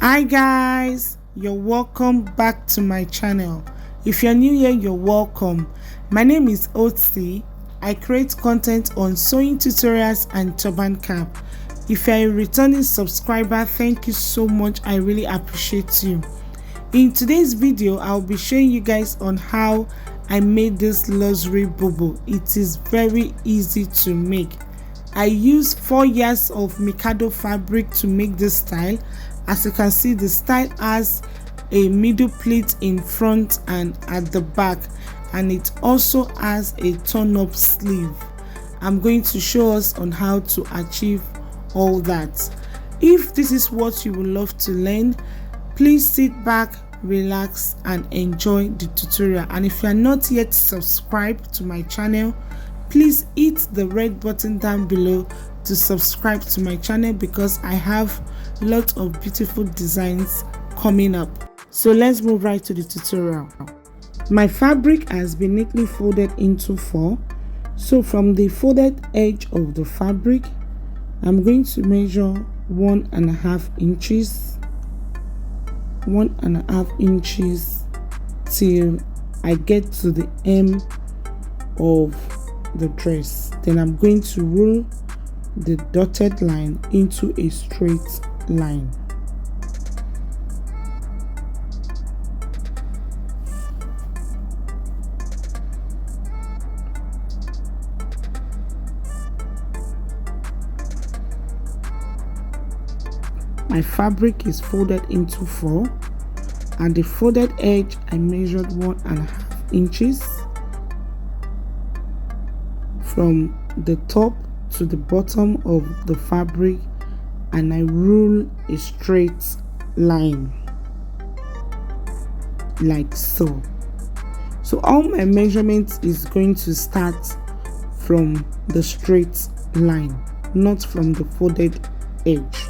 Hi guys, you're welcome back to my channel. If you're new here, you're welcome. My name is Otsi. I create content on sewing tutorials and turban cap. If you're a returning subscriber, thank you so much. I really appreciate you. In today's video, I'll be showing you guys on how I made this luxury boubou. It is very easy to make. I used 4 yards of Mikado fabric to make this style. As you can see, the style has a middle pleat in front and at the back, and it also has a turn-up sleeve. I'm going to show us on how to achieve all that. If this is what you would love to learn, please sit back, relax and enjoy the tutorial. And if you are not yet subscribed to my channel, please hit the red button down below to subscribe to my channel, because I have lots of beautiful designs coming up. So let's move right to the tutorial. My fabric has been neatly folded into 4. So from the folded edge of the fabric, I'm going to measure 1.5 inches, 1.5 inches till I get to the hem of the dress. Then I'm going to roll the dotted line into a straight line. My fabric is folded into 4. At the folded edge, I measured 1.5 inches from the top to the bottom of the fabric, and I rule a straight line like so. So all my measurements is going to start from the straight line, not from the folded edge.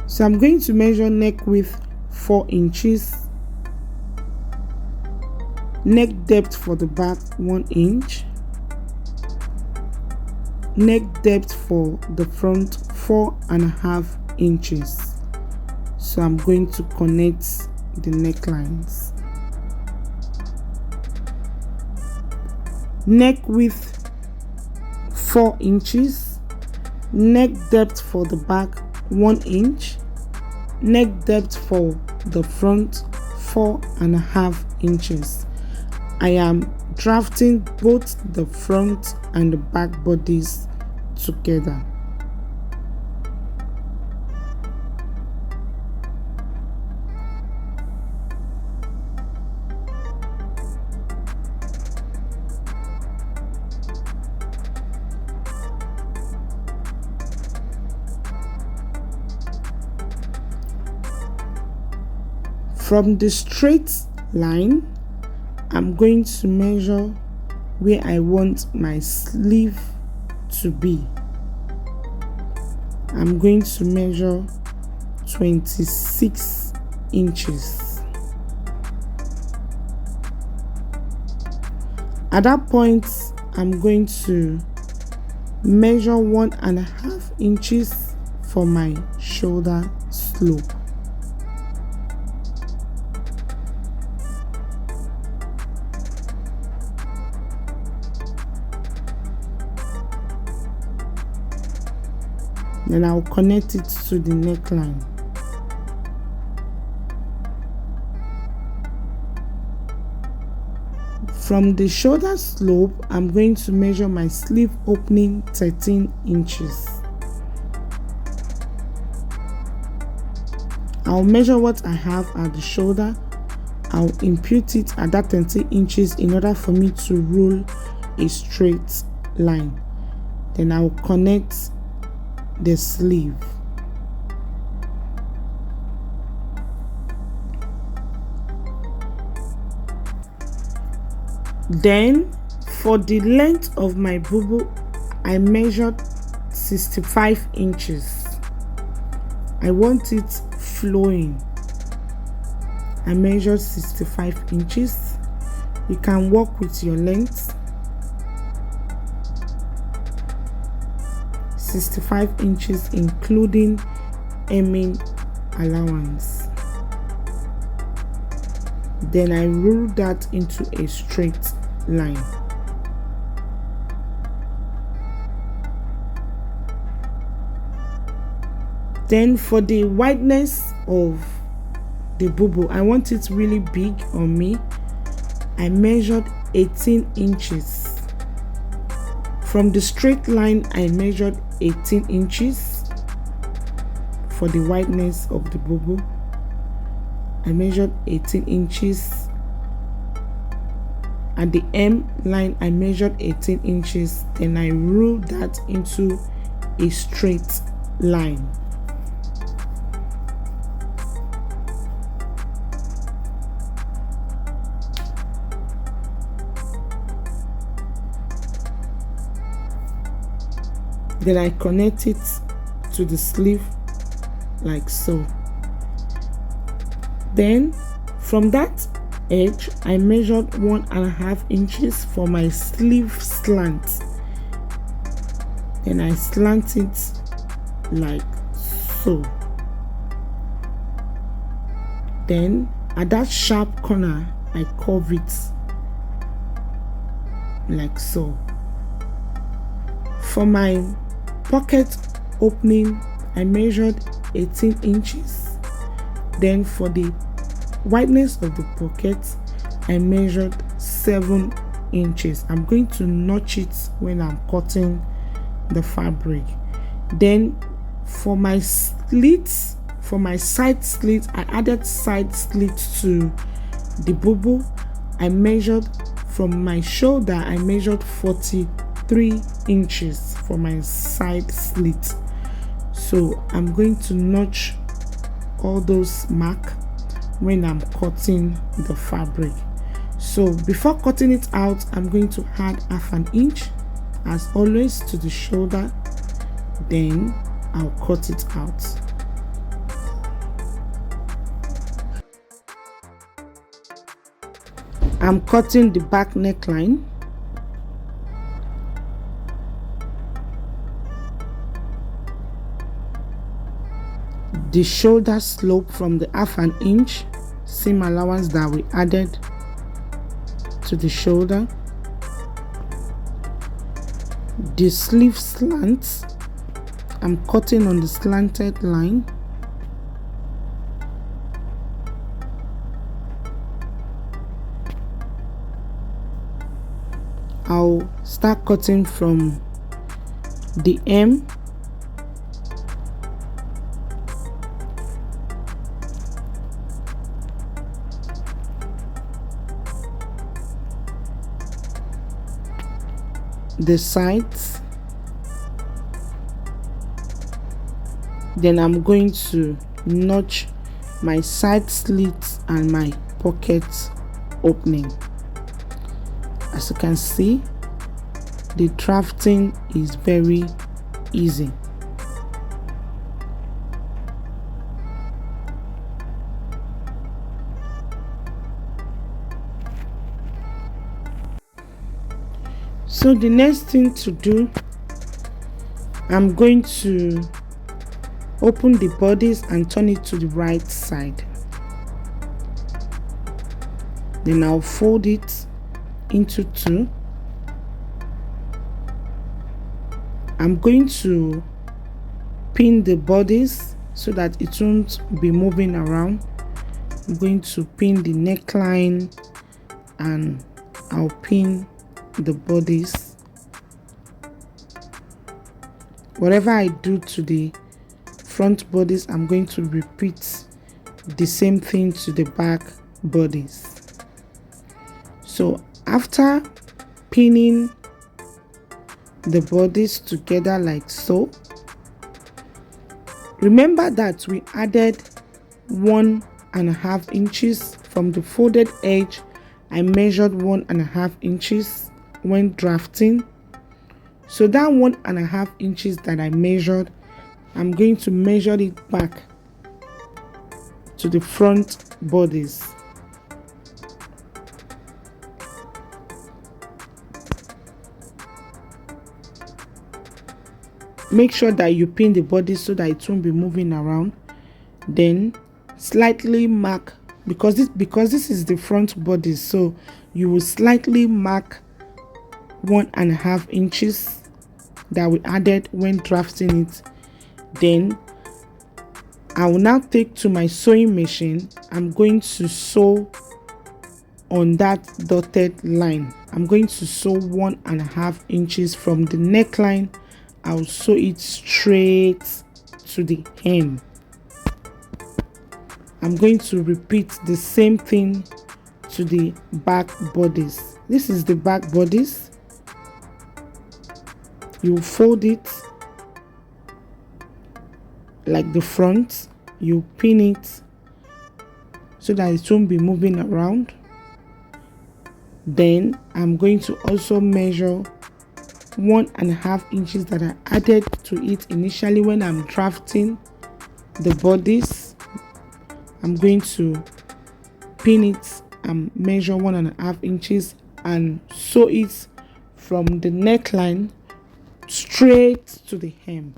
So I'm going to measure neck width 4 inches, neck depth for the back 1 inch, neck depth for the front 4.5 inches. So I'm going to connect the necklines. Neck width 4 inches, neck depth for the back 1 inch, neck depth for the front 4.5 inches. I am drafting both the front and the back bodies together. From the straight line, I'm going to measure where I want my sleeve to be. I'm going to measure 26 inches. At that point, I'm going to measure 1.5 inches for my shoulder slope. Then I'll connect it to the neckline. From the shoulder slope, I'm going to measure my sleeve opening 13 inches. I'll measure what I have at the shoulder. I'll impute it at that 13 inches in order for me to roll a straight line. Then I'll connect the sleeve. Then for the length of my boubou, I measured 65 inches. I want it flowing. I measured 65 inches. You can work with your length. 65 inches including hemming allowance. Then I rule that into a straight line. Then for the wideness of the boubou, I want it really big on me. I measured 18 inches. From the straight line, I measured 18 inches for the wideness of the boubou. I measured 18 inches. At the hem line, I measured 18 inches. Then I ruled that into a straight line. Then I connect it to the sleeve like so. Then from that edge, I measured 1.5 inches for my sleeve slant. Then I slant it like so. Then at that sharp corner, I curve it like so. For my pocket opening, I measured 18 inches. Then for the wideness of the pocket, I measured 7 inches. I'm going to notch it when I'm cutting the fabric. Then for my slits, for my side slit, I added side slit to the boubou. I measured from my shoulder, I measured 43 inches for my side slit. So I'm going to notch all those marks when I'm cutting the fabric. So before cutting it out, I'm going to add 1/2 inch as always to the shoulder. Then I'll cut it out. I'm cutting the back neckline. The shoulder slope from the 1/2 inch seam allowance that we added to the shoulder. The sleeve slant, I'm cutting on the slanted line. I'll start cutting from the hem. The sides. Then I'm going to notch my side slits and my pocket opening. As you can see, the drafting is very easy. So the next thing to do, I'm going to open the bodice and turn it to the right side. Then I'll fold it into 2. I'm going to pin the bodice so that it won't be moving around. I'm going to pin the neckline and I'll pin the bodice. Whatever I do to the front bodice, I'm going to repeat the same thing to the back bodice. So after pinning the bodice together like so, remember that we added 1.5 inches from the folded edge. I measured 1.5 inches when drafting. So that 1.5 inches that I measured, I'm going to measure it back to the front bodice. make sure that you pin the body so that it won't be moving around. Then slightly mark, because this is the front body, so you will slightly mark 1.5 inches that we added when drafting it. Then I will now take to my sewing machine. I'm going to sew on that dotted line. I'm going to sew 1.5 inches from the neckline. I'll sew it straight to the hem. I'm going to repeat the same thing to the back bodice. This is the back bodice. You fold it like the front. You pin it so that it won't be moving around. Then I'm going to also measure 1.5 inches that I added to it initially when I'm drafting the bodice. I'm going to pin it and measure 1.5 inches and sew it from the neckline straight to the hem.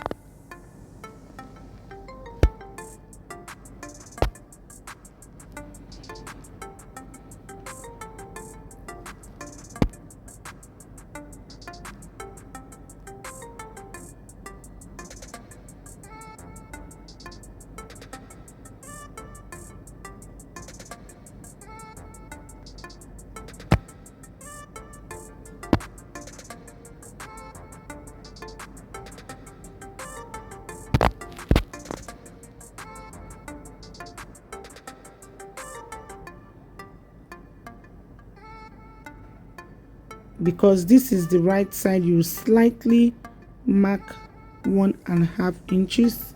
Because this is the right side, you slightly mark 1.5 inches.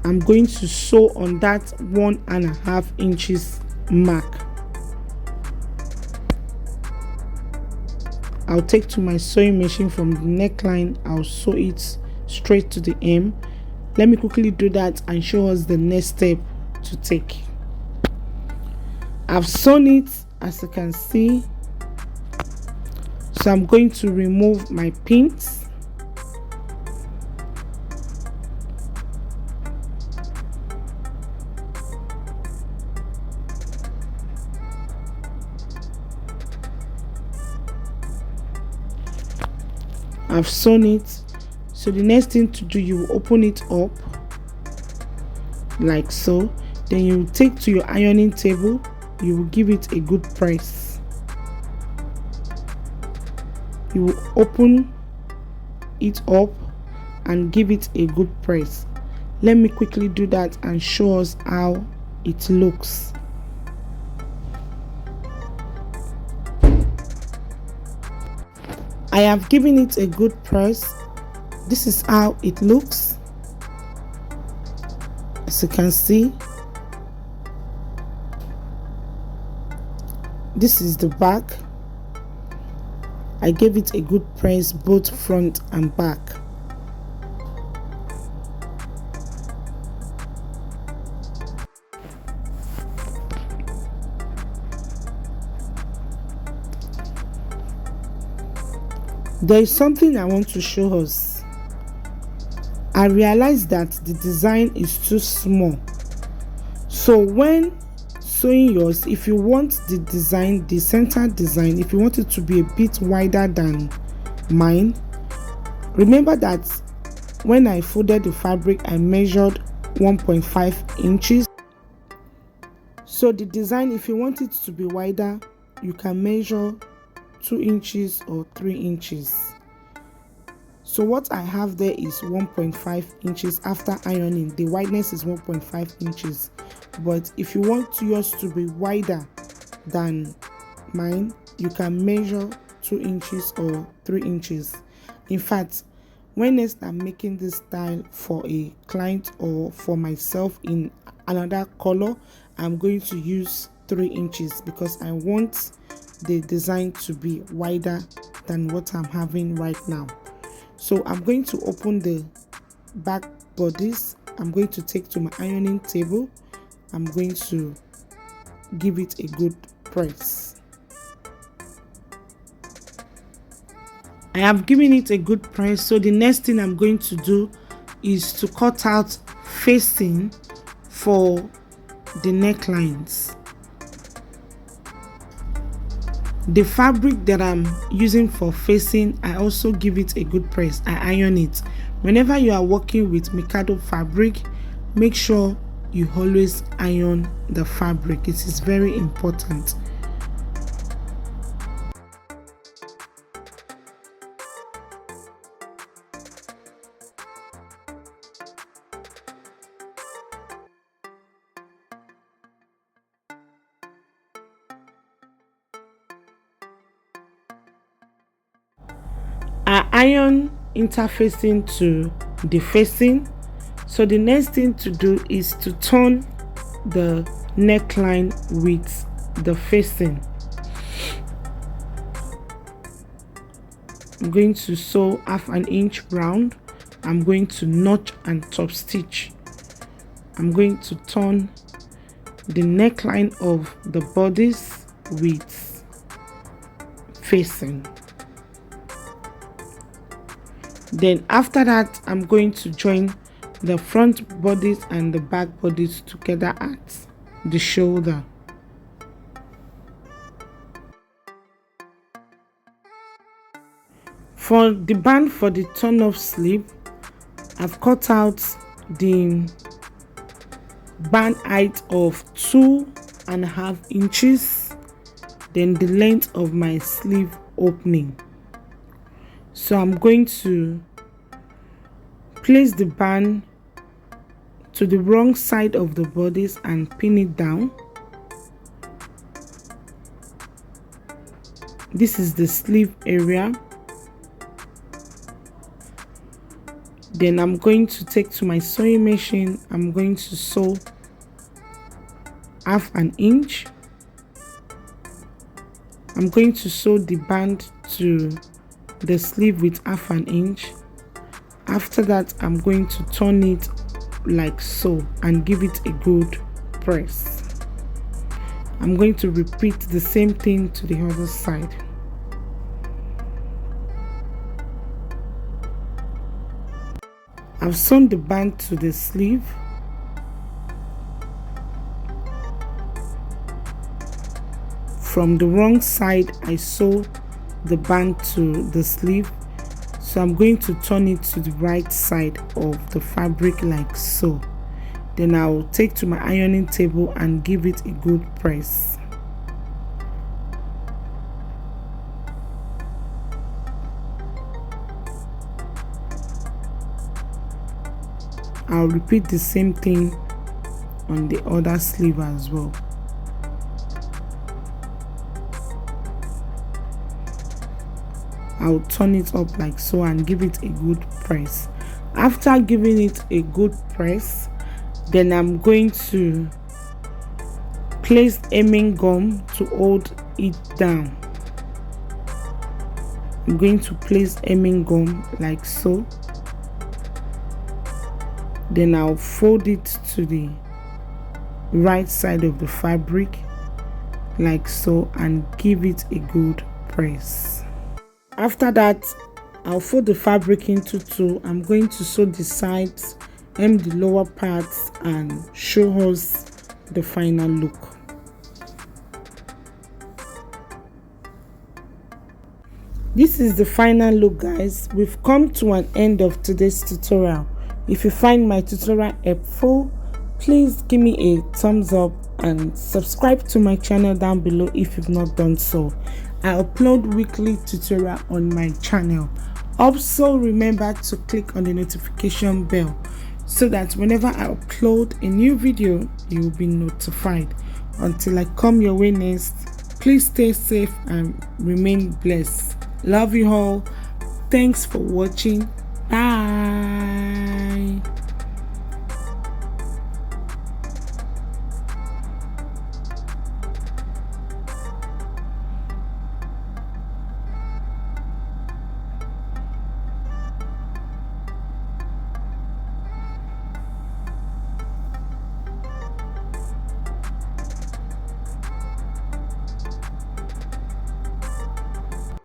I'm going to sew on that 1.5 inches mark. I'll take to my sewing machine from the neckline. I'll sew it straight to the hem. Let me quickly do that and show us the next step to take. I've sewn it, as you can see. So I'm going to remove my pins. I've sewn it. So the next thing to do, you open it up like so. Then you take to your ironing table. You will give it a good press. You will open it up and give it a good press. Let me quickly do that and show us how it looks. I have given it a good press. This is how it looks. As you can see, this is the back. I gave it a good press both front and back. There is something I want to show us. I realized that the design is too small. So when sewing yours, if you want the design, the center design, if you want it to be a bit wider than mine, remember that when I folded the fabric, I measured 1.5 inches. So the design, if you want it to be wider, you can measure 2 inches or 3 inches. So what I have there is 1.5 inches after ironing. The wideness is 1.5 inches. But if you want yours to be wider than mine, you can measure 2 inches or 3 inches. In fact, when next I'm making this style for a client or for myself in another color, I'm going to use 3 inches because I want the design to be wider than what I'm having right now. So I'm going to open the back bodice. I'm going to take to my ironing table. I'm going to give it a good press. I have given it a good press, so the next thing I'm going to do is to cut out facing for the necklines. The fabric that I'm using for facing, I also give it a good press. I iron it. Whenever you are working with Mikado fabric, make sure you always iron the fabric. It is very important. I iron interfacing to the facing. So the next thing to do is to turn the neckline with the facing. I'm going to sew 1/2 inch round. I'm going to notch and top stitch. I'm going to turn the neckline of the bodice with facing. Then after that, I'm going to join the front bodice and the back bodice together at the shoulder. For the band for the turn off sleeve, I've cut out the band height of 2.5 inches, then the length of my sleeve opening. So I'm going to place the band to the wrong side of the bodice and pin it down. This is the sleeve area. Then I'm going to take to my sewing machine. I'm going to sew 1/2 inch. I'm going to sew the band to the sleeve with 1/2 inch. After that, I'm going to turn it like so and give it a good press. I'm going to repeat the same thing to the other side. I've sewn the band to the sleeve. From the wrong side, I sew the band to the sleeve, so I'm going to turn it to the right side of the fabric like so. Then I'll take to my ironing table and give it a good press. I'll repeat the same thing on the other sleeve as well. I'll turn it up like so and give it a good press. After giving it a good press, then I'm going to place hemming gum to hold it down. I'm going to place hemming gum like so. Then I'll fold it to the right side of the fabric like so and give it a good press. After that, I'll fold the fabric into two. I'm going to sew the sides, hem the lower parts and show us the final look. This is the final look, guys. We've come to an end of today's tutorial. If you find my tutorial helpful, please give me a thumbs up and subscribe to my channel down below if you've not done so. I upload weekly tutorial on my channel. Also remember to click on the notification bell so that whenever I upload a new video, you will be notified. Until I come your way next, please stay safe and remain blessed. Love you all. Thanks for watching.